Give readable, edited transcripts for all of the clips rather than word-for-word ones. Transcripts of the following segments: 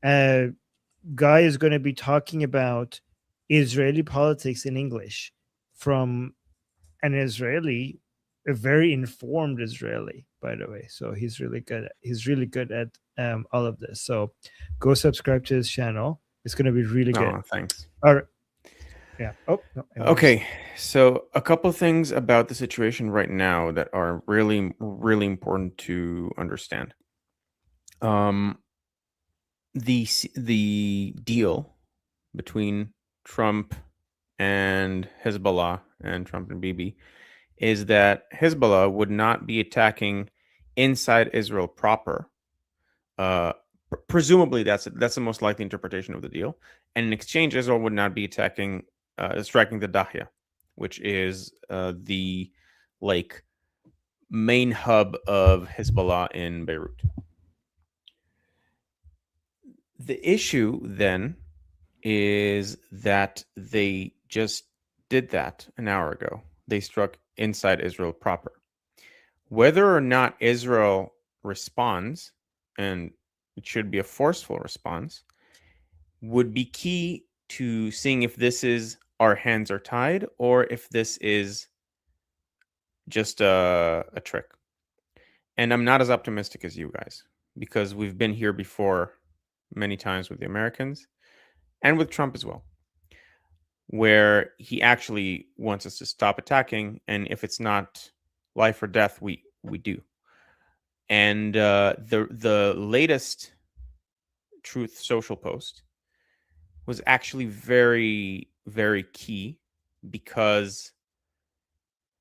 Guy is going to be talking about Israeli politics in English from an Israeli, a very informed Israeli, by the way. So he's really good. He's really good at all of this. So go subscribe to his channel. It's going to be really good. Oh, thanks. All right. Yeah. Oh, no, Okay, so a couple things about the situation right now that are really, really important to understand. The deal between Trump and Hezbollah and Trump and Bibi is that Hezbollah would not be attacking inside Israel proper. Presumably, that's the most likely interpretation of the deal. And in exchange, Israel would not be striking the Dahya, which is the main hub of Hezbollah in Beirut. The issue then is that they just did that an hour ago. They struck inside Israel proper. Whether or not Israel responds, and it should be a forceful response, would be key to seeing if this is our hands are tied or if this is just a trick. And I'm not as optimistic as you guys, because we've been here before many times with the Americans and with Trump as well, where he actually wants us to stop attacking, and if it's not life or death, we do. And the latest Truth Social post was actually very, very key, because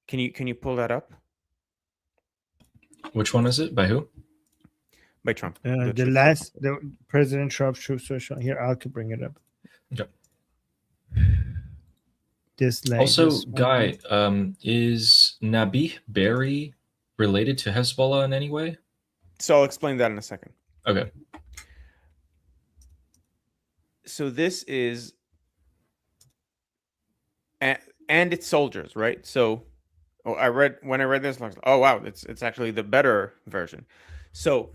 can you pull that up? Which one is it? By who? By Trump. The President Trump's Truth Social. Here, I'll bring it up. Okay. Also, Guy, is Nabih Berri related to Hezbollah in any way? So I'll explain that in a second. Okay. So this is, and it's soldiers, right? So when I read this, I was like, oh wow, it's actually the better version. So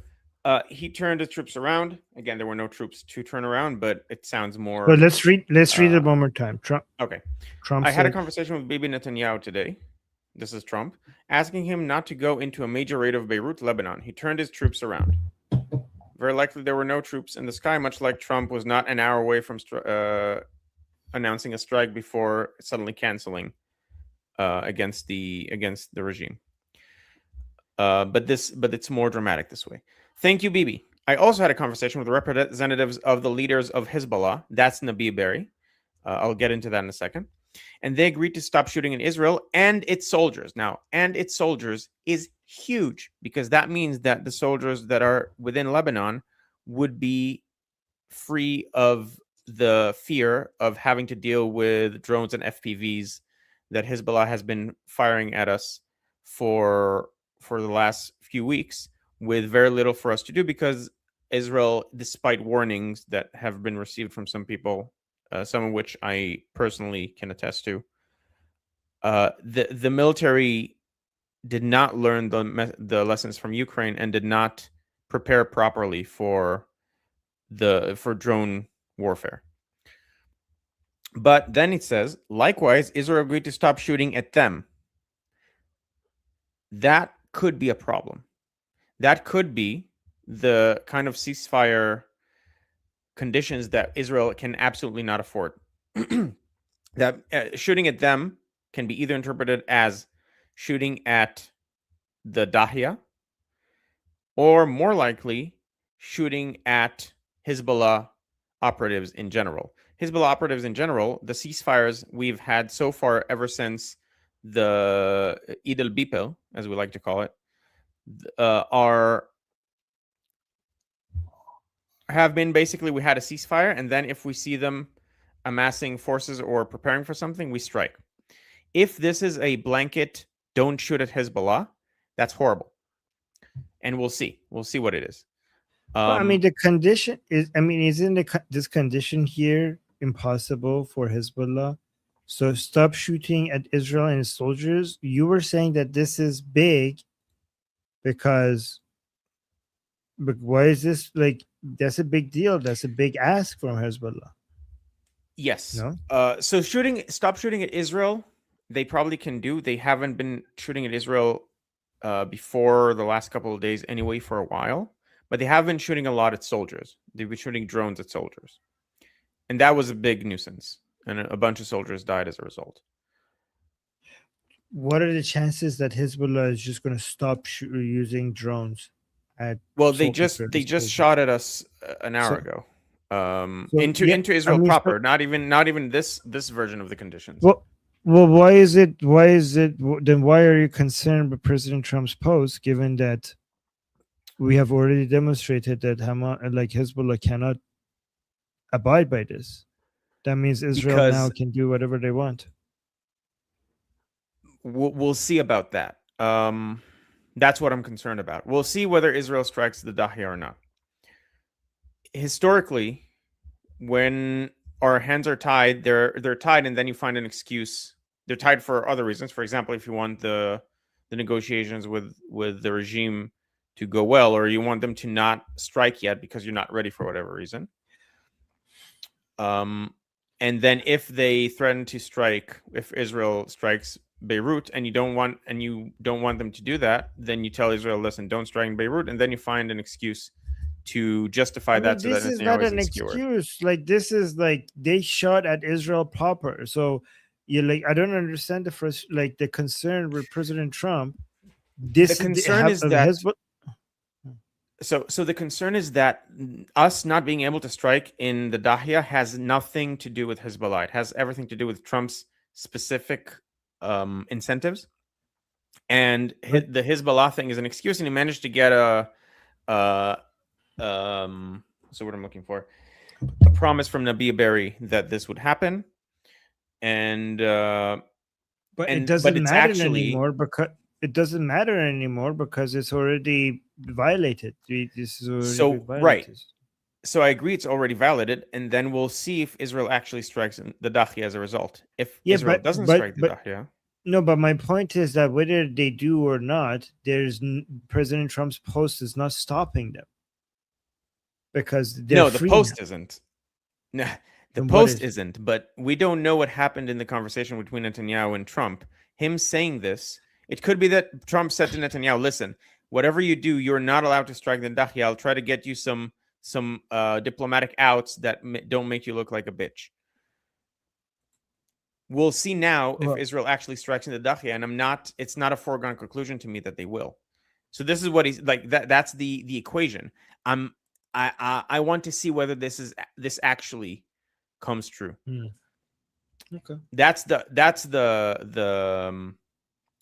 he turned his troops around. Again, there were no troops to turn around, but it sounds more. But let's read it one more time. Trump. Okay. Trump. I had a conversation with Bibi Netanyahu today. This is Trump, asking him not to go into a major raid of Beirut, Lebanon. He turned his troops around. Very likely there were no troops in the sky, much like Trump was not an hour away from announcing a strike before suddenly canceling against the regime. But it's more dramatic this way. Thank you, Bibi. I also had a conversation with representatives of the leaders of Hezbollah. That's Nabih Berri. I'll get into that in a second. And they agreed to stop shooting in Israel and its soldiers. Now, and its soldiers is huge, because that means that the soldiers that are within Lebanon would be free of the fear of having to deal with drones and FPVs that Hezbollah has been firing at us for the last few weeks, with very little for us to do, because Israel, despite warnings that have been received from some people, some of which I personally can attest to, the military did not learn the lessons from Ukraine and did not prepare properly for drone warfare. But then it says, likewise, Israel agreed to stop shooting at them. That could be a problem. That could be the kind of ceasefire conditions that Israel can absolutely not afford. That shooting at them can be either interpreted as shooting at the Dahya, or more likely shooting at Hezbollah operatives in general. Hezbollah operatives in general, the ceasefires we've had so far ever since the Eid al-Bipel, as we like to call it, have been basically, we had a ceasefire, and then if we see them amassing forces or preparing for something, we strike. If this is a blanket, don't shoot at Hezbollah, that's horrible. And we'll see what it is. I mean, the condition is, isn't this condition here impossible for Hezbollah? So stop shooting at Israel and its soldiers. You were saying that this is big because But why is this like? That's a big deal. That's a big ask from Hezbollah. Yes. No. So stop shooting at Israel. They probably can do. They haven't been shooting at Israel before the last couple of days anyway for a while, but they have been shooting a lot at soldiers. They've been shooting drones at soldiers, and that was a big nuisance. And a bunch of soldiers died as a result. What are the chances that Hezbollah is just going to stop using drones? Well, Sole they just soldiers? shot at us an hour So- ago. So, Into yeah, Israel I mean, so- proper. Not even this version of the conditions. Well, why is it? Then why are you concerned with President Trump's post, given that we have already demonstrated that Hamas, like Hezbollah, cannot abide by this? That means Israel Because- now can do whatever they want. We'll see about that. That's what I'm concerned about. We'll see whether Israel strikes the Dahya or not. Historically, when our hands are tied, they're tied, and then you find an excuse. They're tied for other reasons. For example, if you want the negotiations with the regime to go well, or you want them to not strike yet because you're not ready for whatever reason. And then if they threaten to strike, if Israel strikes Beirut and you don't want them to do that, then you tell Israel, listen, don't strike Beirut, and then you find an excuse to justify that. So this that is not an insecure. excuse. Like, this is like they shot at Israel proper. So you like, I don't understand the first, like, the concern with President Trump. The concern is that Hezbollah. So the concern is that us not being able to strike in the Dahya has nothing to do with Hezbollah. It has everything to do with Trump's specific incentives, and the Hezbollah thing is an excuse. And he managed to get so what I'm looking for, a promise from Nabi Berri that this would happen, and But and- it doesn't but it's matter actually- anymore because it doesn't matter anymore because it's already violated. This is already So, been right. violated. so I agree it's already validated, and then we'll see if Israel actually strikes the Dahya as a result. If Yeah, Israel but- doesn't but- strike the but- Dahya, No, but my point is that whether they do or not, President Trump's post is not stopping them because they're no, the free post now. isn't. No, the Then what post is? isn't. But we don't know what happened in the conversation between Netanyahu and Trump. Him saying this, it could be that Trump said to Netanyahu, "Listen, whatever you do, you're not allowed to strike the Dahya. I'll try to get you some diplomatic outs that don't make you look like a bitch." We'll see now Well- if Israel actually strikes in the Dahya, and it's not a foregone conclusion to me that they will. So this is what he's like. That's the equation. I want to see whether this actually comes true. Okay. That's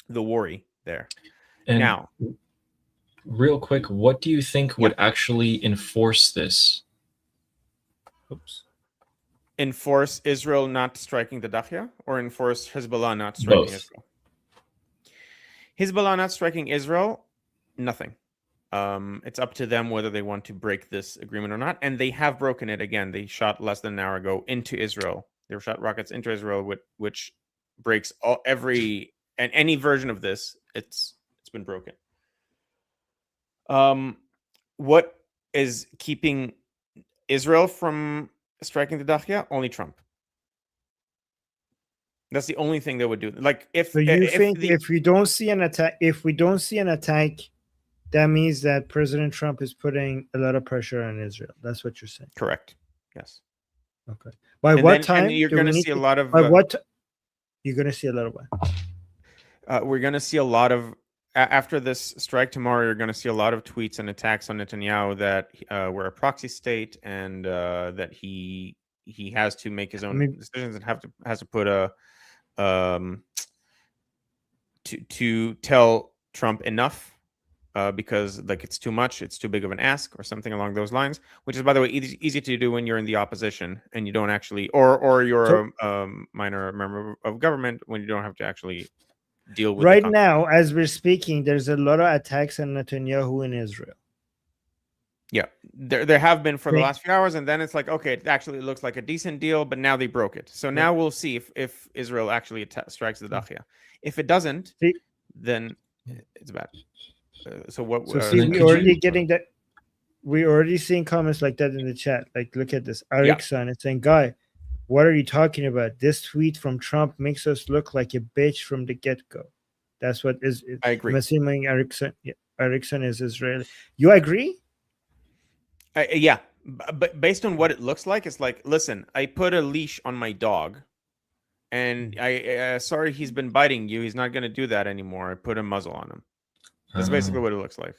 the worry there. And Now, real quick, what do you think would actually enforce this? Oops. enforce Israel not striking the Dahya, or enforce Hezbollah not striking Both. Israel? Hezbollah not striking Israel, nothing. It's up to them whether they want to break this agreement or not, and they have broken it again. They shot less than an hour ago into Israel. They shot rockets into Israel, which breaks any version of this. It's been broken. What is keeping Israel from striking the Dahya? Only Trump. That's the only thing that would do. Like if So you think the- if we don't see an attack, that means that President Trump is putting a lot of pressure on Israel. That's what you're saying. correct, yes. Okay. By And what then- time? and you're do we going to need see a lot of By what? You're going to see a lot of what? we're going to see a lot of after this strike tomorrow. You're going to see a lot of tweets and attacks on Netanyahu that we're a proxy state, and that he has to make his own decisions and has to put a to tell Trump enough, because like it's too much, it's too big of an ask, or something along those lines. Which is, by the way, easy to do when you're in the opposition and you don't actually, or you're a minor member of government, when you don't have to actually deal with Right now, as we're speaking, there's a lot of attacks on Netanyahu in Israel. Yeah, there have been for the Right. last few hours, and then it's like, okay, it actually looks like a decent deal, but now they broke it. So now we'll see if Israel actually strikes the Dahya. If it doesn't, See- then it's bad. So what? So then see, could we're you- already getting that. we're already seeing comments like that in the chat. Like, look at this. Erickson is saying, "Guy, what are you talking about? This tweet from Trump makes us look like a bitch from the get-go." That's what is. I agree. I'm assuming Erickson is Israeli. You agree? Yeah, but based on what it looks like, it's like, listen, I put a leash on my dog, and I sorry he's been biting you. He's not going to do that anymore. I put a muzzle on him. That's basically what it looks like.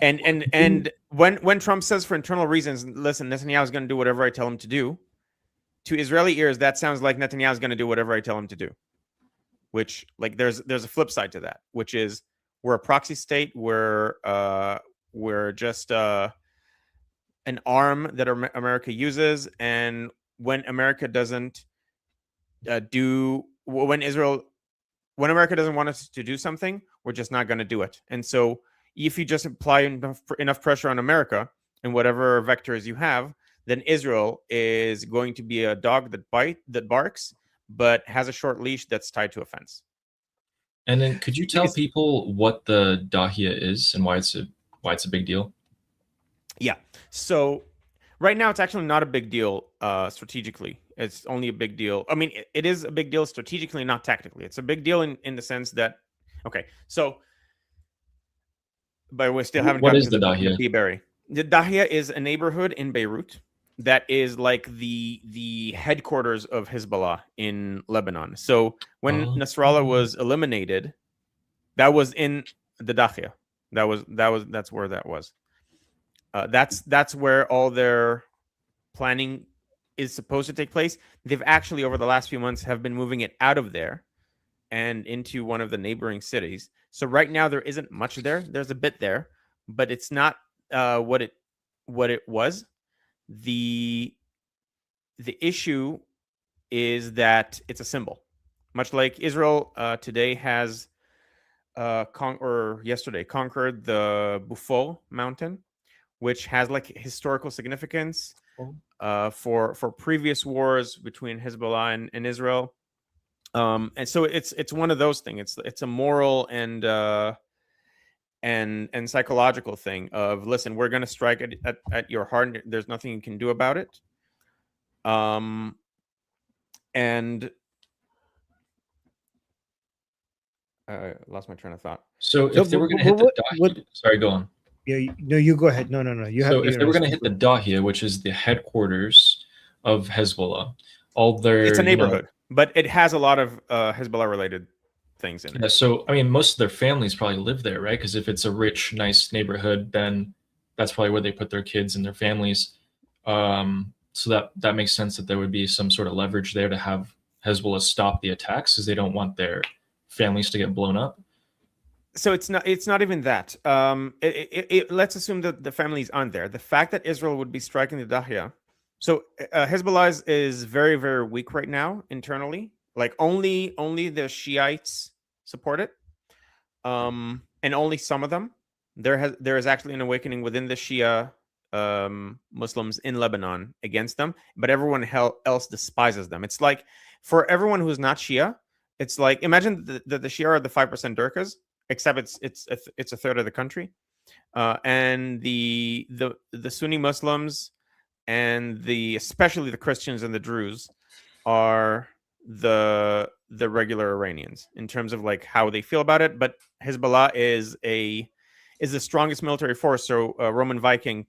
And when Trump says for internal reasons, listen, Netanyahu's going to do whatever I tell him to do, to Israeli ears, that sounds like Netanyahu's going to do whatever I tell him to do. Which, like, there's a flip side to that, which is we're a proxy state. We're just an arm that America uses, and when America doesn't when America doesn't want us to do something, we're just not going to do it. And so if you just apply enough pressure on America in whatever vectors you have, then Israel is going to be a dog that barks, but has a short leash that's tied to a fence. And then could you tell people what the Dahia is and why it's a big deal? Yeah. So right now it's actually not a big deal strategically. It's only a big deal. I mean, it is a big deal strategically, not tactically. It's a big deal in the sense that, okay, so, but we still haven't What gotten is to the Dahia? The Dahia is a neighborhood in Beirut that is like the headquarters of Hezbollah in Lebanon. So when Nasrallah was eliminated, that was in the Dahia. That's where that was. That's where all their planning is supposed to take place. They've actually, over the last few months, have been moving it out of there and into one of the neighboring cities. So right now there isn't much there. There's a bit there, but it's not what it was. The issue is that it's a symbol, much like Israel today has yesterday conquered the Bufo mountain, which has like historical significance for previous wars between Hezbollah and Israel. And so it's one of those things. It's a moral and psychological thing of, listen, we're going to strike at your heart. There's nothing you can do about it. And I lost my train of thought. So if they were going to hit the Dahia, sorry, go on. Yeah, no, you go ahead. No. So if they were going to hit the Dahia, which is the headquarters of Hezbollah, it's a neighborhood, but it has a lot of Hezbollah related things in it. Yeah, so I mean, most of their families probably live there, right? Because if it's a rich, nice neighborhood, then that's probably where they put their kids and their families. So that makes sense that there would be some sort of leverage there to have Hezbollah stop the attacks, because they don't want their families to get blown up. So it's not even that. Let's assume that the families aren't there. The fact that Israel would be striking the Dahia. So Hezbollah is very, very weak right now internally. Like only the Shiites support it, and only some of them. There is actually an awakening within the Shia Muslims in Lebanon against them, but everyone else despises them. It's like, for everyone who's not Shia, it's like, imagine the Shia are the 5% Durkas, except it's a third of the country, and the Sunni Muslims and especially the Christians and the Druze are the regular Iranians in terms of like how they feel about it. But Hezbollah is the strongest military force. So Roman Viking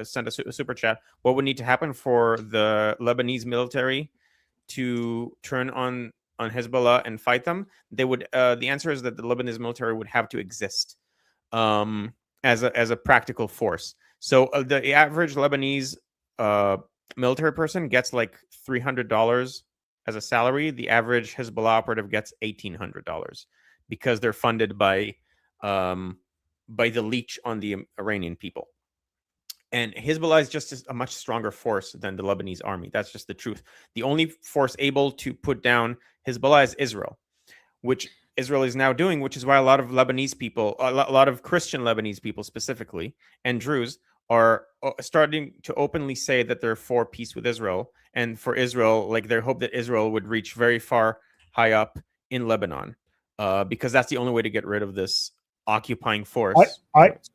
sent a super chat. What would need to happen for the Lebanese military to turn on Hezbollah and fight them? They would. The answer is that the Lebanese military would have to exist as a practical force. So the average Lebanese military person gets like $300 as a salary. The average Hezbollah operative gets $1,800 because they're funded by the leech on the Iranian people. And Hezbollah is just a much stronger force than the Lebanese army. That's just the truth. The only force able to put down Hezbollah is Israel, which Israel is now doing, which is why a lot of Lebanese people, a lot of Christian Lebanese people specifically, and Druze are starting to openly say that they're for peace with Israel, and for Israel, like they hope that Israel would reach very far high up in Lebanon, because that's the only way to get rid of this occupying force.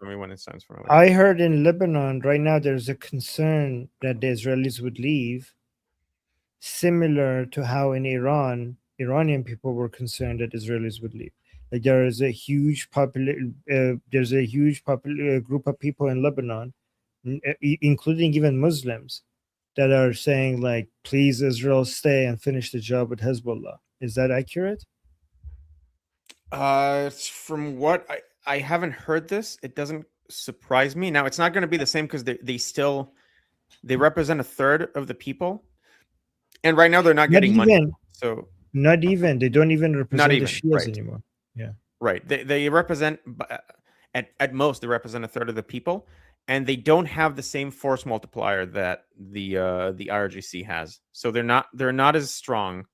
Everyone it sounds familiar. I heard in Lebanon right now there's a concern that the Israelis would leave, similar to how in Iran, Iranian people were concerned that Israelis would leave. Like there is a huge group of people in Lebanon, including even Muslims, that are saying like, please Israel stay and finish the job with Hezbollah. Is that accurate? From what I haven't heard this, it doesn't surprise me. Now it's not going to be the same because they represent a third of the people, and right now they're not getting money. So not even they don't even represent even, the Shias right. anymore. Yeah, right. They represent at most they represent a third of the people, and they don't have the same force multiplier that the IRGC has. So they're not as strong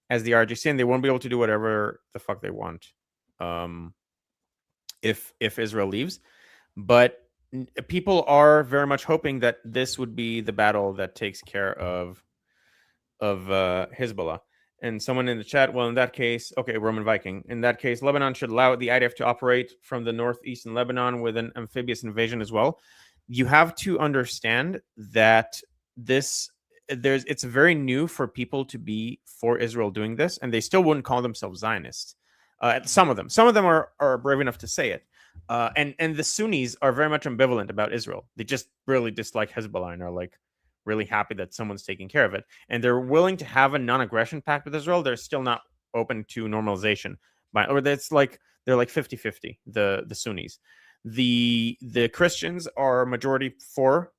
as the IRGC, and they won't be able to do whatever the fuck they want if Israel leaves. But people are very much hoping that this would be the battle that takes care of Hezbollah. And someone in the chat, well, in that case, okay, Roman Viking, in that case, Lebanon should allow the IDF to operate from the northeastern Lebanon with an amphibious invasion as well. You have to understand that it's very new for people to be for Israel doing this, and they still wouldn't call themselves Zionists. Some of them are brave enough to say it. And the Sunnis are very much ambivalent about Israel. They just really dislike Hezbollah and are like really happy that someone's taking care of it. And they're willing to have a non-aggression pact with Israel. They're still not open to normalization. Or that's like they're like 50-50, the Sunnis. The Christians are majority for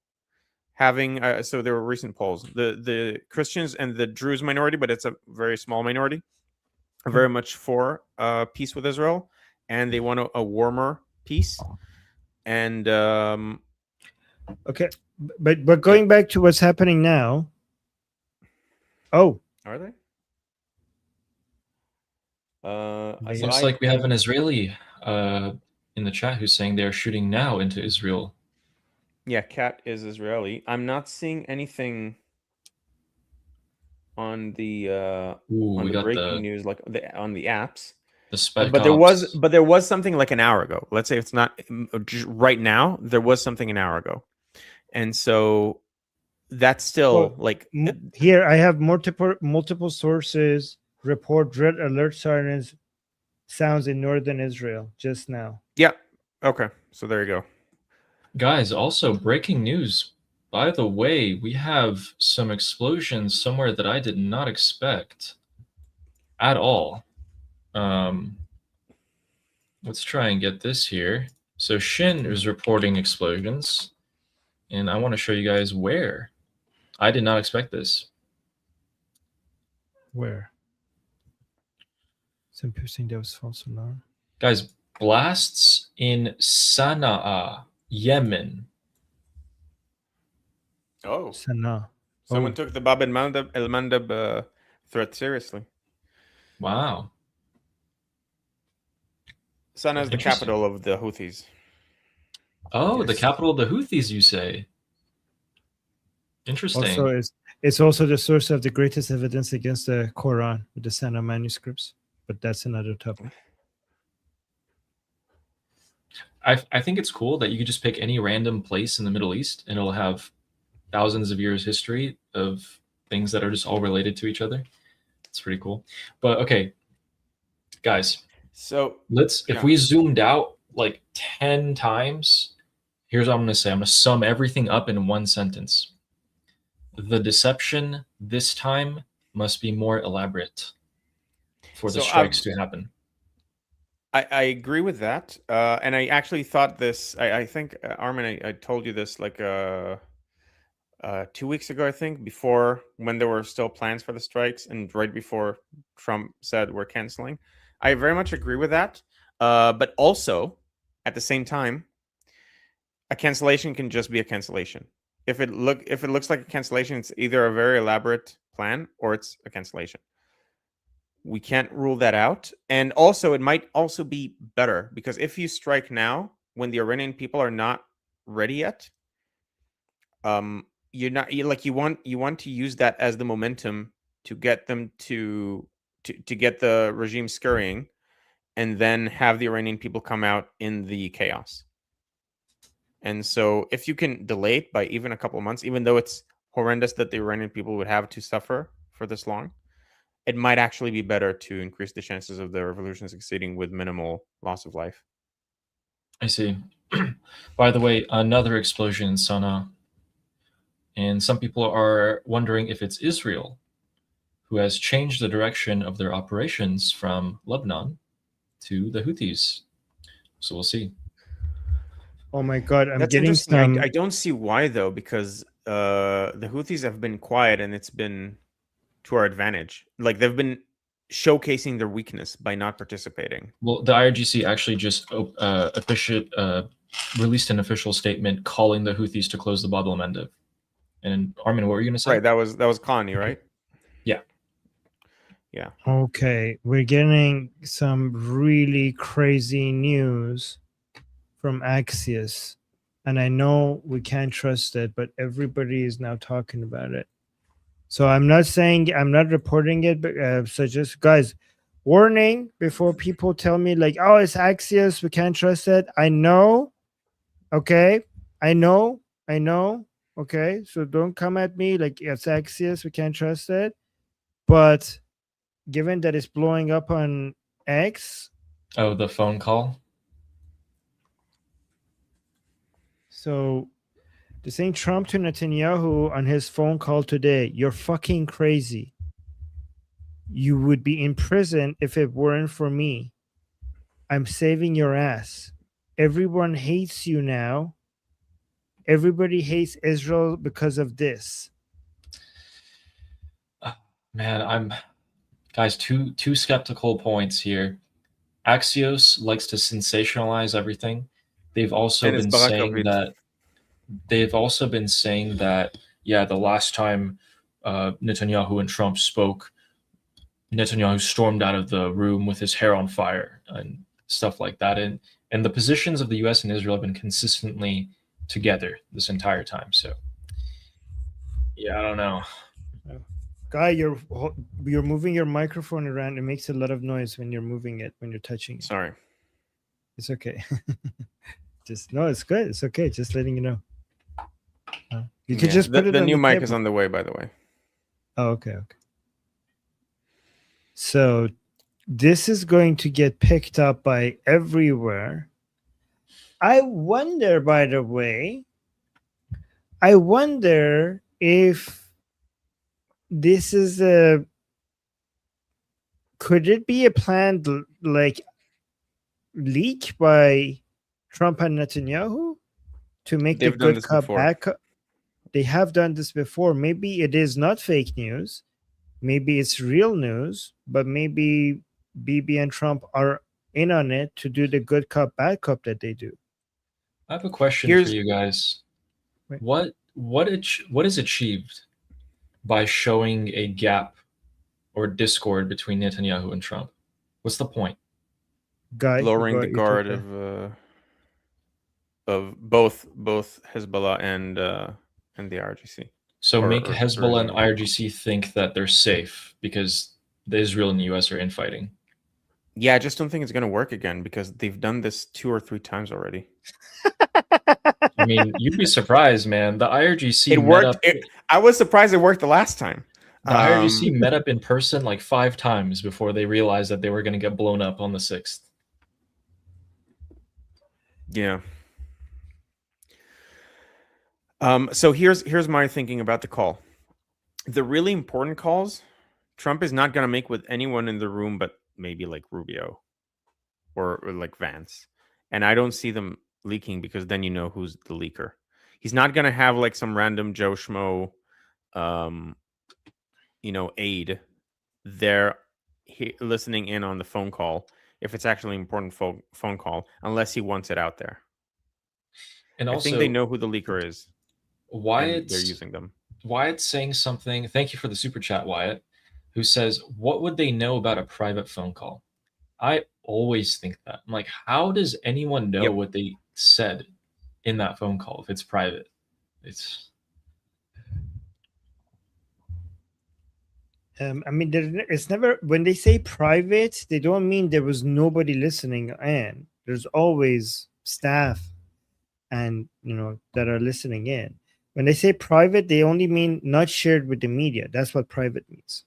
having so there were recent polls. The Christians and the Druze minority, but it's a very small minority, are very much for peace with Israel, and they want a warmer peace. And okay, but going back to what's happening now. Oh, are they? Looks like we have an Israeli in the chat who's saying they're shooting now into Israel. Yeah, Kat is Israeli. I'm not seeing anything on the breaking news, like on the apps. The spec but there was something like an hour ago. Let's say it's not right now. There was something an hour ago, and so that's still like here. I have multiple sources report red alert sirens sounds in northern Israel just now. Yeah. Okay. So there you go. Guys, also breaking news. By the way, we have some explosions somewhere that I did not expect at all. Let's try and get this here. So Shin is reporting explosions, and I want to show you guys where. I did not expect this. Where? Some people saying that was false alarm. Guys, blasts in Sana'a, Yemen. Oh, Sana'a. Someone took the Bab el-Mandab threat seriously. Wow. Sana'a is the capital of the Houthis. Oh, yes. The capital of the Houthis, you say? Interesting. Also, it's also the source of the greatest evidence against the Quran with the Sana'a manuscripts, but that's another topic. I think it's cool that you could just pick any random place in the Middle East and it'll have thousands of years history of things that are just all related to each other. It's pretty cool. But okay, guys. So if we zoomed out like 10 times, here's what I'm going to say. I'm going to sum everything up in one sentence. The deception this time must be more elaborate for the strikes to happen. I agree with that. And I actually thought this, I think, Armin, I told you this like 2 weeks ago, I think, before when there were still plans for the strikes and right before Trump said we're canceling. I very much agree with that. But also, at the same time, a cancellation can just be a cancellation. If it looks like a cancellation, it's either a very elaborate plan or it's a cancellation. We can't rule that out. And also, it might also be better because if you strike now, when the Iranian people are not ready yet, you want to use that as the momentum to get them to get the regime scurrying, and then have the Iranian people come out in the chaos. And so if you can delay it by even a couple of months, even though it's horrendous that the Iranian people would have to suffer for this long, it might actually be better to increase the chances of the revolution succeeding with minimal loss of life. I see. By the way, another explosion in Sana'a. And some people are wondering if it's Israel who has changed the direction of their operations from Lebanon to the Houthis. So we'll see. Oh my God, I'm That's getting interesting. some. I don't see why though, because the Houthis have been quiet and it's been to our advantage. Like they've been showcasing their weakness by not participating. Well, the IRGC actually just released an official statement calling the Houthis to close the Bab el-Mandeb. And Armin, what were you going to say? Right, that was Connie, right? Yeah. Yeah. Okay, we're getting some really crazy news from Axios, and I know we can't trust it, but everybody is now talking about it. So I'm not saying I'm not reporting it, but so just guys, warning before people tell me like, oh, it's Axios, we can't trust it. I know, okay, I know. Okay, so don't come at me like it's Axios, we can't trust it. But given that it's blowing up on X, Oh, the phone call? so they're saying Trump to Netanyahu on his phone call today, you're fucking crazy. You would be in prison if it weren't for me. I'm saving your ass. Everyone hates you now. Everybody hates Israel because of this. Man, guys, two skeptical points here. Axios likes to sensationalize everything. They've also And it's been Barack saying Ovid. that yeah, the last time Netanyahu and Trump spoke, Netanyahu stormed out of the room with his hair on fire and stuff like that. And the positions of the U.S. and Israel have been consistently together this entire time. So yeah, I don't know. Guy, you're moving your microphone around. It makes a lot of noise when you're moving it, when you're touching it. Sorry. It's okay. Just no, it's good. It's okay. Just letting you know. You could just put it the on new the mic table. is on the way, by the way. Oh, okay. So this is going to get picked up by everywhere. I wonder, by the way, if this is could it be a planned like leak by Trump and Netanyahu to make They've the done good this cop before. back? They have done this before. Maybe it is not fake news. Maybe it's real news, but maybe Bibi and Trump are in on it to do the good cop, bad cop that they do. I have a question for you guys. Wait. What is achieved by showing a gap or discord between Netanyahu and Trump? What's the point? Guy, Lowering the you guard took that. of both Hezbollah and the IRGC. So make or Hezbollah and Israel. IRGC think that they're safe because the Israel and the US are infighting. Yeah, I just don't think it's going to work again because they've done this 2 or 3 times already. I mean, you'd be surprised, man. The IRGC It worked. I was surprised it worked the last time. The IRGC met up in person like 5 times before they realized that they were going to get blown up on the 6th. Yeah. So here's my thinking about the call. The really important calls, Trump is not going to make with anyone in the room but maybe like Rubio or like Vance. And I don't see them leaking because then you know who's the leaker. He's not going to have like some random Joe Schmo aide there listening in on the phone call if it's actually an important phone call, unless he wants it out there. And also, I think they know who the leaker is. They're using them. Wyatt's saying something. Thank you for the super chat, Wyatt, who says, what would they know about a private phone call? I always think that. I'm like, how does anyone know what they said in that phone call if it's private? I mean, it's never when they say private, they don't mean there was nobody listening in. There's always staff and that are listening in. When they say private, they only mean not shared with the media. That's what private means.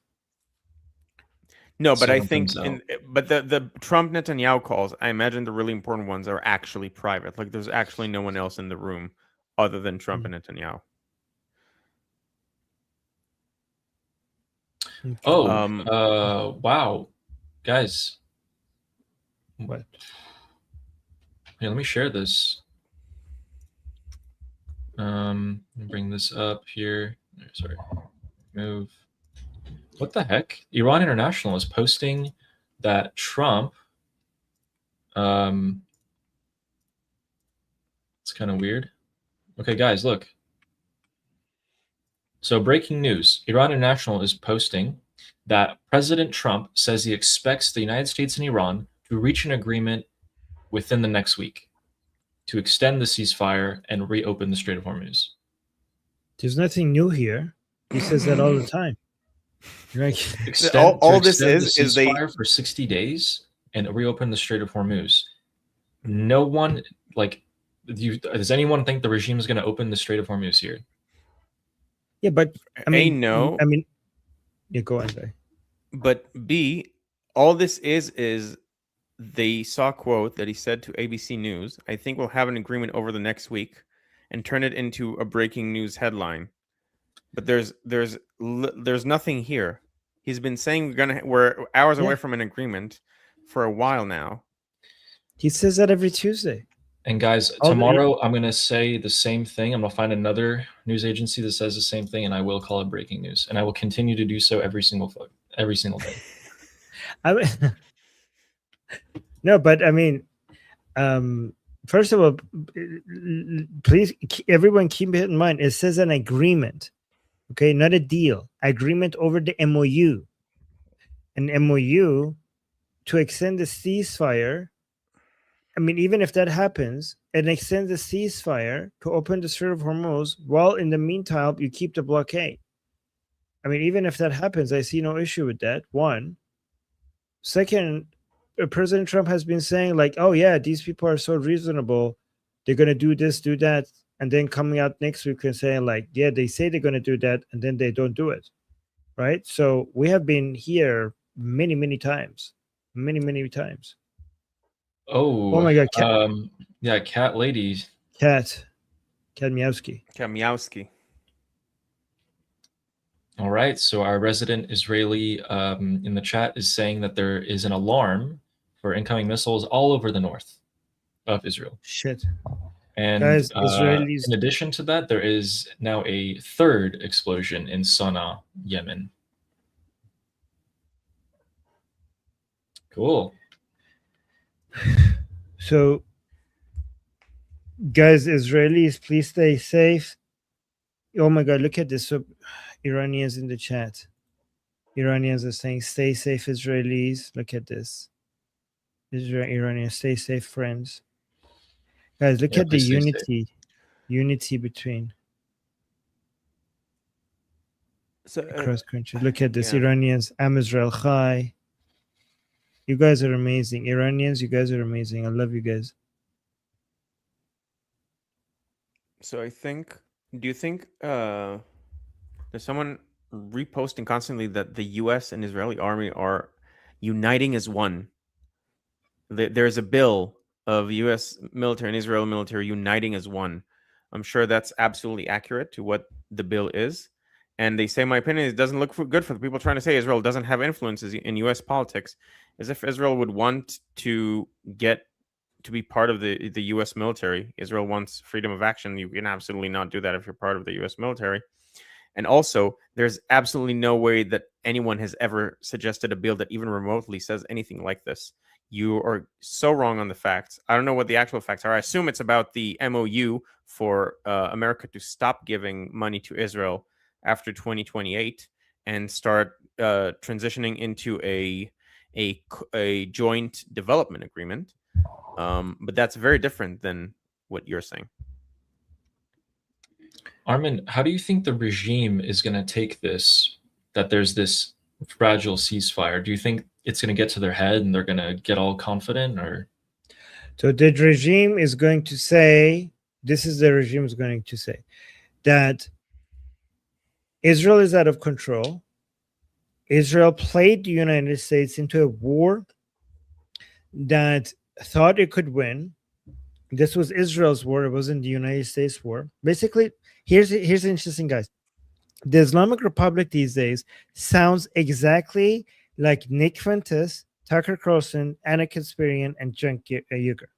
No, but So I it think, comes out. but the Trump Netanyahu calls, I imagine the really important ones are actually private. Like there's actually no one else in the room other than Trump and Netanyahu. Okay. Oh, wow, guys. What? Here, let me share this. Let me bring this up here. Sorry, move. What the heck? Iran International is posting that Trump. It's kind of weird. Okay, guys, look. So, breaking news: Iran International is posting that President Trump says he expects the United States and Iran to reach an agreement within the next week to extend the ceasefire and reopen the Strait of Hormuz. There's nothing new here. He says that all the time. Right? All this extend is the they ceasefire for 60 days and reopen the Strait of Hormuz. No one does anyone think the regime is going to open the Strait of Hormuz here? Yeah, but I mean, no. I mean, yeah, go on, guy. But B, all this is they saw a quote that he said to ABC News. I think we'll have an agreement over the next week, and turn it into a breaking news headline. But there's nothing here. He's been saying we're hours away from an agreement for a while now. He says that every Tuesday. And guys, tomorrow I'm going to say the same thing. I'm going to find another news agency that says the same thing, and I will call it breaking news. And I will continue to do so every single day. No, but I mean, first of all, please, everyone keep it in mind. It says an agreement, okay, not a deal. Agreement over the MOU. An MOU to extend the ceasefire. I mean, even if that happens, and extend the ceasefire to open the Strait of Hormuz, while in the meantime you keep the blockade. I mean, even if that happens, I see no issue with that. One. Second, President Trump has been saying like, oh yeah, these people are so reasonable. They're going to do this, do that. And then coming out next week and saying like, yeah, they say they're going to do that. And then they don't do it. Right. So we have been here many, many times, many times. Oh my God. Yeah. Cat lady. Cat Miowski. All right. So our resident Israeli in the chat is saying that there is an alarm for incoming missiles all over the north of Israel. Shit. And guys, Israelis. In addition to that, there is now a third explosion in Sana'a, Yemen. Cool. So, guys, Israelis, please stay safe. Oh my God, look at this. So, Iranians in the chat. Iranians are saying, stay safe, Israelis. Look at this. Iranians, stay safe, friends. Guys, look at the unity between across countries. Look at this. Iranians, Am Israel Chai. You guys are amazing. Iranians, you guys are amazing. I love you guys. So do you think there's someone reposting constantly that the U.S. and Israeli army are uniting as one? There's a bill of U.S. military and Israeli military uniting as one. I'm sure that's absolutely accurate to what the bill is. And they say, my opinion, it doesn't look good for the people trying to say Israel doesn't have influences in U.S. politics, as if Israel would want to get to be part of the U.S. military. Israel wants freedom of action. You can absolutely not do that if you're part of the U.S. military. And also, there's absolutely no way that anyone has ever suggested a bill that even remotely says anything like this. You are so wrong on the facts. I don't know what the actual facts are. I assume it's about the MOU for America to stop giving money to Israel after 2028 and start transitioning into a joint development agreement. But that's very different than what you're saying. Armin, how do you think the regime is going to take this, that there's this fragile ceasefire, do you think it's going to get to their head and they're going to get all confident, or? So the regime is going to say, this is the regime is going to say, that Israel is out of control. Israel played the United States into a war that thought it could win. This was Israel's war. It wasn't the United States war. Basically, here's interesting, guys. The Islamic Republic these days sounds exactly like Nick Fuentes, Tucker Carlson, Anna Kasparian, and Cenk Uygur.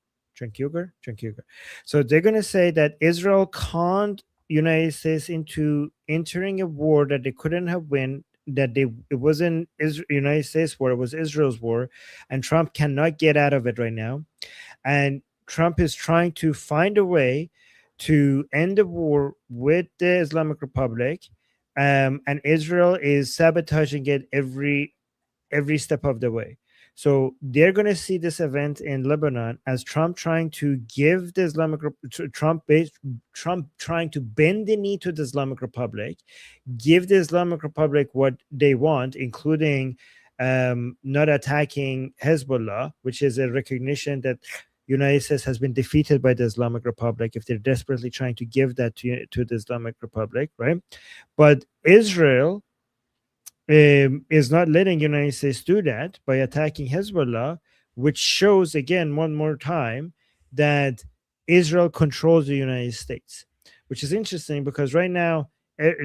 So they're going to say that Israel conned United States into entering a war that they couldn't have won. That it wasn't United States war, it was Israel's war, and Trump cannot get out of it right now. And Trump is trying to find a way to end the war with the Islamic Republic, and Israel is sabotaging it every step of the way. So they're going to see this event in Lebanon as Trump trying to give the Trump trying to bend the knee to the Islamic Republic, give the Islamic Republic what they want, including not attacking Hezbollah, which is a recognition that United States has been defeated by the Islamic Republic. If they're desperately trying to give that to the Islamic Republic, right? But Israel is not letting United States do that by attacking Hezbollah, which shows again one more time that Israel controls the United States, which is interesting because right now,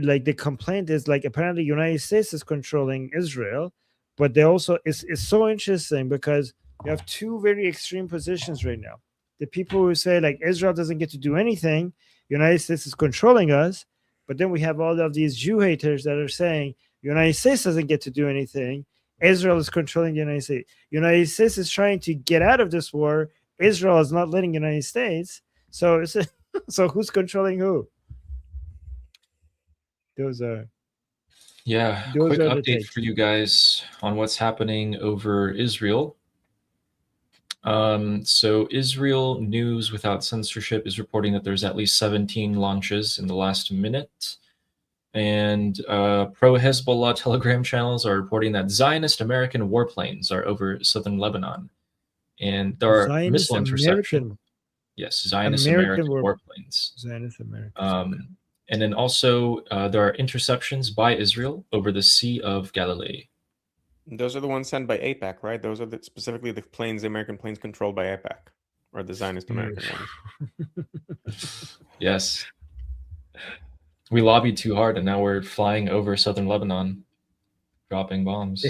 like the complaint is like apparently United States is controlling Israel, but they also it's so interesting because you have two very extreme positions right now. The people who say like Israel doesn't get to do anything, United States is controlling us, but then we have all of these Jew haters that are saying United States doesn't get to do anything. Israel is controlling the United States. United States is trying to get out of this war. Israel is not letting United States. So, so who's controlling who? Those are quick update for you guys on what's happening over Israel. So Israel News Without Censorship is reporting that there's at least 17 launches in the last minute. And pro-Hezbollah Telegram channels are reporting that Zionist American warplanes are over southern Lebanon. And there are missile interceptions. Yes, Zionist American warplanes. Zionist American. And then also there are interceptions by Israel over the Sea of Galilee. Those are the ones sent by AIPAC, right? Those are specifically the planes, the American planes controlled by AIPAC, or the Zionist American ones. Yes. We lobbied too hard, and now we're flying over southern Lebanon, dropping bombs.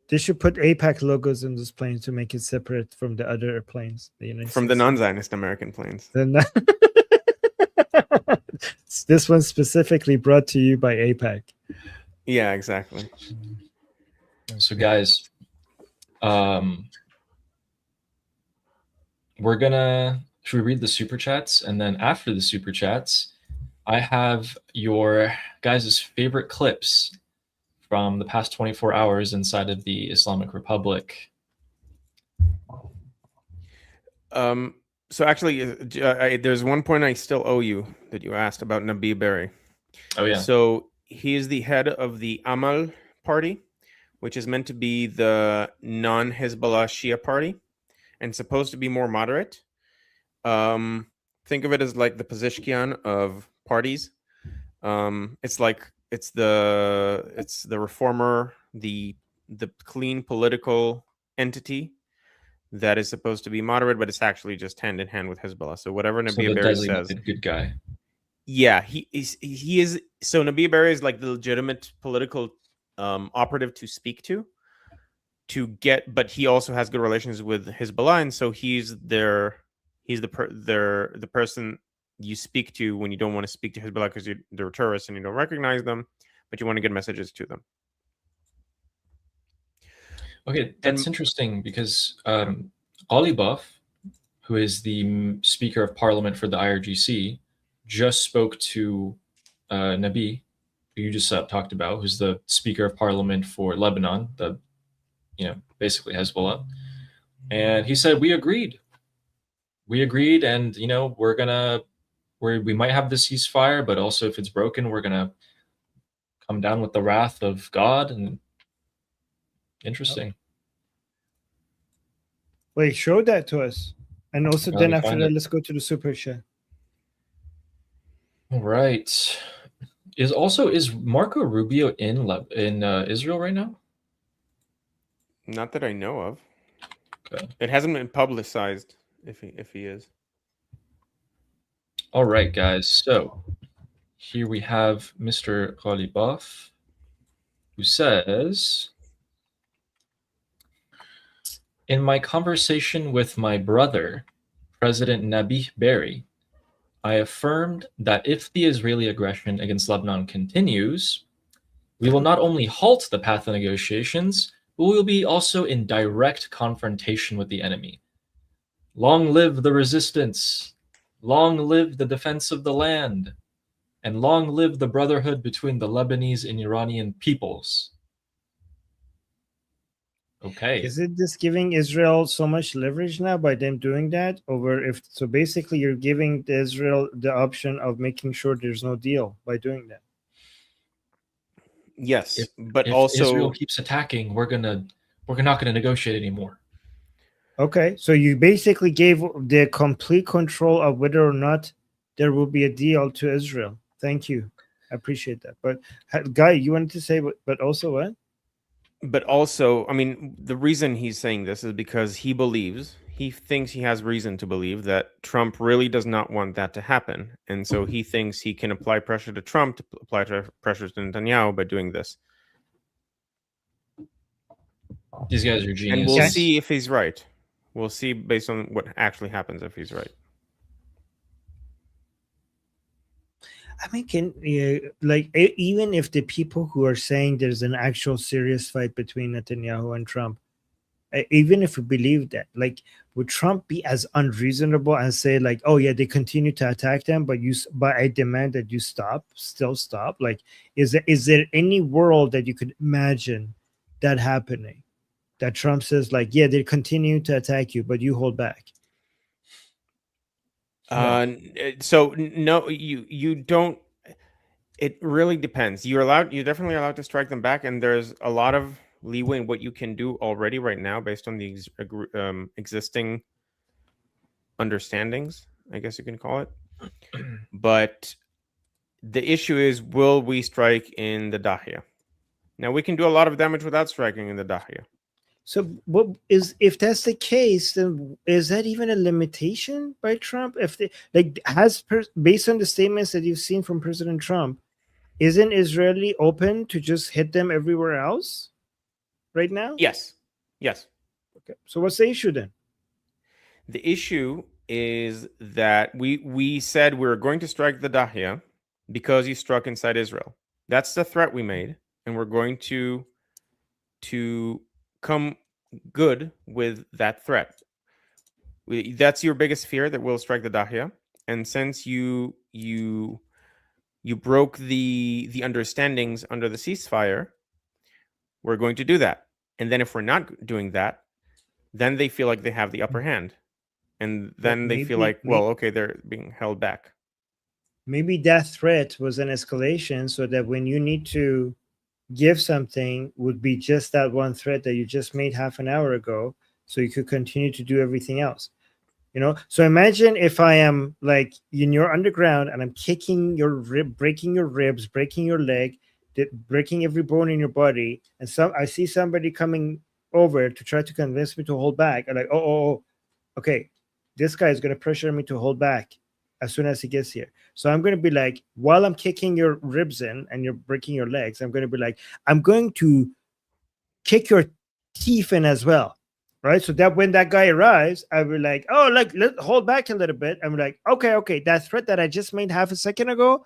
They should put AIPAC logos in those planes to make it separate from the other planes. From the non-Zionist American planes. This one's specifically brought to you by AIPAC. Yeah, exactly. So, guys, should we read the super chats? And then after the super chats, I have your guys' favorite clips from the past 24 hours inside of the Islamic Republic. So actually, there's one point I still owe you that you asked about Nabi Berri. Oh, yeah. So he is the head of the Amal party, which is meant to be the non-Hezbollah Shia party and supposed to be more moderate. Think of it as like the Pezeshkian of parties. It's the reformer, the clean political entity that is supposed to be moderate, but it's actually just hand in hand with Hezbollah. So whatever Nabi Berri says, good guy. Yeah, he is. So Nabi Berri is like the legitimate political operative to speak to get, but he also has good relations with Hezbollah, and so he's the person you speak to when you don't want to speak to Hezbollah because they're terrorists and you don't recognize them, but you want to get messages to them. Okay, that's interesting because Ali Buff, who is the Speaker of Parliament for the IRGC, just spoke to Nabi, who you just talked about, who's the Speaker of Parliament for Lebanon, basically Hezbollah, and he said we agreed, and we might have the ceasefire, but also if it's broken, we're gonna come down with the wrath of God. And Interesting. Wait, show that to us. And also, Let then me after find that, it. let's go to the super chat. All right. Is Marco Rubio in Israel right now? Not that I know of. Okay. It hasn't been publicized if he is. All right, guys. So here we have Mr. Ghalibaf, who says, in my conversation with my brother, President Nabih Berri, I affirmed that if the Israeli aggression against Lebanon continues, we will not only halt the path of negotiations, but we will be also in direct confrontation with the enemy. Long live the resistance! Long live the defense of the land! And long live the brotherhood between the Lebanese and Iranian peoples. Okay. Is it just giving Israel so much leverage now by them doing that? Over if so, basically, you're giving Israel the option of making sure there's no deal by doing that. Yes, but If also Israel keeps attacking, we're not gonna negotiate anymore. Okay, so you basically gave the complete control of whether or not there will be a deal to Israel. Thank you, I appreciate that. But Guy, you wanted to say, but also what? but also, I mean, the reason he's saying this is because he thinks he has reason to believe that Trump really does not want that to happen. And so he thinks he can apply pressure to Trump to apply pressure to Netanyahu by doing this. These guys are And geniuses. we'll see if he's right. We'll see based on what actually happens if he's right. I mean, even if the people who are saying there's an actual serious fight between Netanyahu and Trump, even if we believe that, like, would Trump be as unreasonable and say like, oh yeah, they continue to attack them, but I demand that you still stop? Like, is there any world that you could imagine that happening? That Trump says like, yeah, they continue to attack you, but you hold back. So no, you don't. It really depends. You're definitely allowed to strike them back, and there's a lot of leeway in what you can do already right now based on the existing understandings, I guess you can call it. But the issue is, will we strike in the Dahia? Now we can do a lot of damage without striking in the Dahia. So what is, if that's the case, then is that even a limitation by Trump? If they like based on the statements that you've seen from President Trump, isn't Israeli open to just hit them everywhere else right now? Yes. Okay. So what's the issue then? The issue is that we said we were going to strike the Dahia because he struck inside Israel. That's the threat we made, and we're going to come good with that threat. That's your biggest fear, that we'll strike the Dahia, and since you broke the understandings under the ceasefire, we're going to do that. And then if we're not doing that, then they feel like they have the upper hand, and then they feel like, well, okay, they're being held back. Maybe that threat was an escalation, so that when you need to give something, would be just that one threat that you just made half an hour ago, so you could continue to do everything else. So imagine if I am like in your underground and I'm kicking your rib, breaking your ribs, breaking your leg, breaking every bone in your body, and I see somebody coming over to try to convince me to hold back. I'm like, oh, okay, this guy is going to pressure me to hold back as soon as he gets here. So I'm going to be like, while I'm kicking your ribs in and you're breaking your legs, I'm going to be like, I'm going to kick your teeth in as well. Right. So that when that guy arrives, I will like, oh, like, let's hold back a little bit. I'm like, okay. That threat that I just made half a second ago,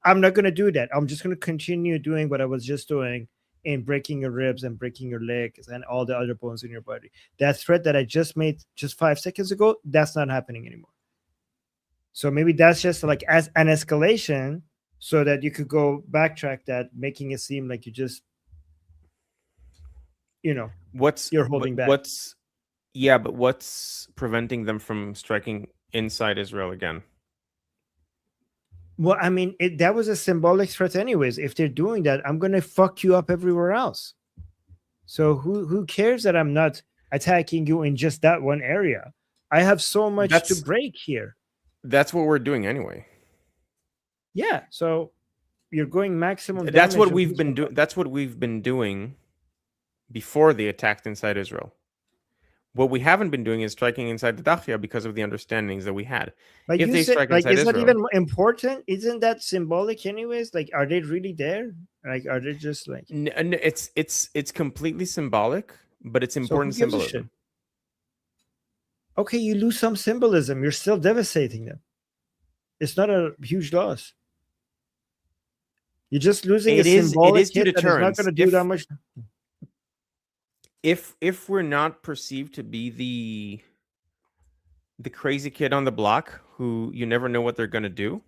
I'm not going to do that. I'm just going to continue doing what I was just doing in breaking your ribs and breaking your legs and all the other bones in your body. That threat that I just made just 5 seconds ago, that's not happening anymore. So maybe that's just like as an escalation, so that you could go backtrack that, making it seem like you just, you're holding back. What's preventing them from striking inside Israel again? Well, I mean, that was a symbolic threat anyways. If they're doing that, I'm going to fuck you up everywhere else. So who cares that I'm not attacking you in just that one area? I have so much to That's- break here. That's what we're doing anyway. Yeah. So you're going maximum. That's what damage we've on been doing. That's what we've been doing before they attacked inside Israel. What we haven't been doing is striking inside the Dahya because of the understandings that we had. But If you they said, strike like, inside is that Israel, even important? Isn't that symbolic, anyways? Like, are they really there? Like, are they just like? it's completely symbolic, but it's So important who gives a shit? symbolism. Okay, you lose some symbolism. You're still devastating them. It's not a huge loss. You're just losing It a is symbolic to hit that is not deterrence. going to do that much. If we're not perceived to be the crazy kid on the block who you never know what they're gonna do,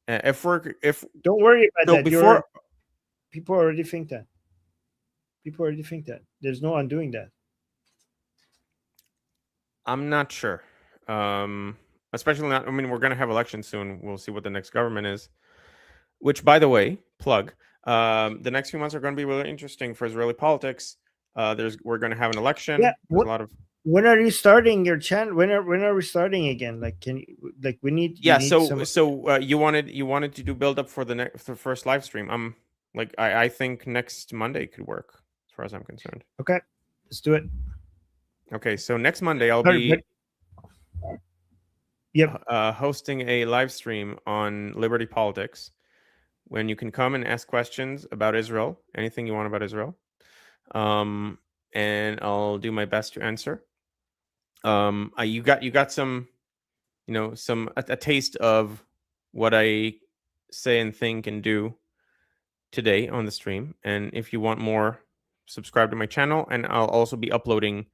if Don't worry about so that. before People already think that. People already think that. There's no undoing that. I'm not sure, especially not. I mean, we're gonna have elections soon. We'll see what the next government is. Which, by the way, plug. The next few months are going to be really interesting for Israeli politics. We're going to have an election. Yeah, There's a lot of. When are you starting your channel? When are we starting again? Like, can you, like, we need. Yeah. need You wanted to do build up for the first live stream. I think next Monday could work as far as I'm concerned. Okay, let's do it. Okay, so next Monday I'll Sorry, be. Yep. Hosting a live stream on Liberty Politics, when you can come and ask questions about Israel, anything you want about Israel, and I'll do my best to answer. You got some, a taste of what I say and think and do today on the stream. And if you want more, subscribe to my channel, and I'll also be uploading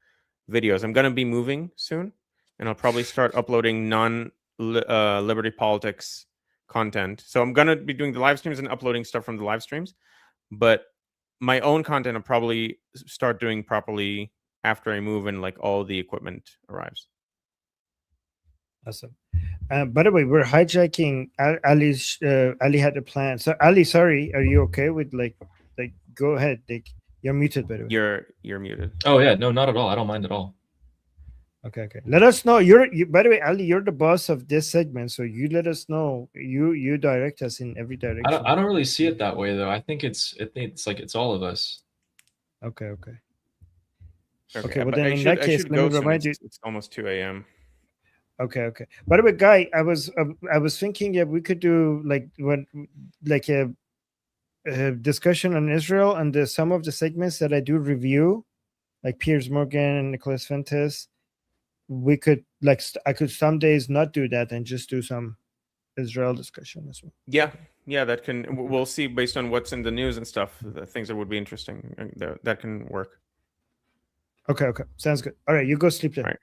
videos. I'm gonna be moving soon, and I'll probably start uploading Liberty Politics content. So I'm gonna be doing the live streams and uploading stuff from the live streams, but my own content I'll probably start doing properly after I move and like all the equipment arrives. Awesome. By the way, we're hijacking Ali's. Ali had a plan. So Ali, sorry, are you okay with like go ahead? Like, you're muted, by the way. You're muted. Oh yeah, no, not at all. I don't mind at all. Okay. Let us know. By the way, Ali, you're the boss of this segment, so you let us know. You direct us in every direction. I don't really see it that way though. I think it's like it's all of us. Okay. Okay. Well, then in that case, let me remind you. It's almost 2 a.m. Okay. By the way, Guy, I was thinking that we could do like a discussion on Israel and some of the segments that I do review, like Piers Morgan and Nicholas Fuentes. We could I could some days not do that and just do some Israel discussion as well. Yeah, that can. We'll see based on what's in the news and stuff. The things that would be interesting that can work. Okay, sounds good. All right, you go sleep then. All right.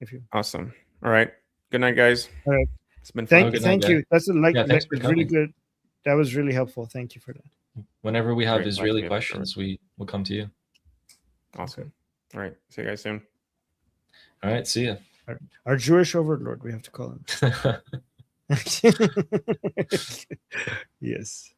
If you awesome. All right. Good night, guys. All right. It's been fun. Thank you. That's thanks for really coming. good. That was really helpful. Thank you for that. Whenever we have Great. Israeli questions, we'll come to you. Awesome. Okay. All right. See you guys soon. All right. See ya. Our Jewish overlord, we have to call him. Yes.